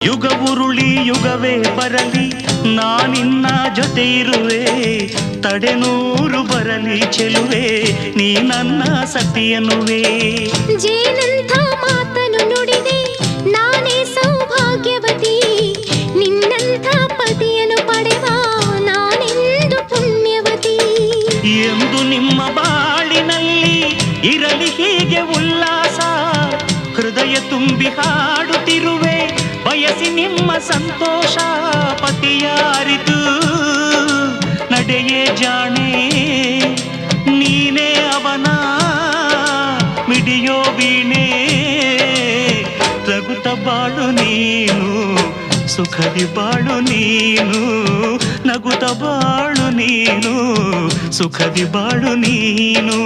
ಯುಗ ಉರುಳಿ ಯುಗವೇ ಬರಲಿ ನಾನಿನ್ನ ಜೊತೆ ಇರುವೆ, ತಡೆನೂರು ಬರಲಿ ಚೆಲುವೆ ನೀ ನನ್ನ ಸತಿಯನುವೆ. ಜೇನಂಥ ಮಾತನು ನುಡಿದೆ ನಾನೇ ಸೌಭಾಗ್ಯವತಿ, ನಿನ್ನಂಥ ಪತಿಯನ್ನು ಪಡೆವ ನಾನೆಂದು ಪುಣ್ಯವತಿ. ಎಂದು ನಿಮ್ಮ ಬಾಳಿನಲ್ಲಿ ಇರಲಿ ಹೀಗೆ ಉಲ್ಲಾಸ, ಹೃದಯ ತುಂಬಿ ಹಾಡುತ್ತಿರುವೆ ಬಯಸಿ ನಿಮ್ಮ ಸಂತೋಷ. ಪತಿಯಾರಿತು ನಡೆಯೇ ಜಾಣೆ, ನೀನೇ ಅವನ ಮಿಡಿಯೋ ವೀಣೆ. ರಘುತ ಬಾಳು ನೀನು, ಸುಖದಿ ಬಾಳು ನೀನು, ನಗುತ್ತ ಬಾಳು ನೀನು, ಸುಖದಿ ಬಾಳು ನೀನು.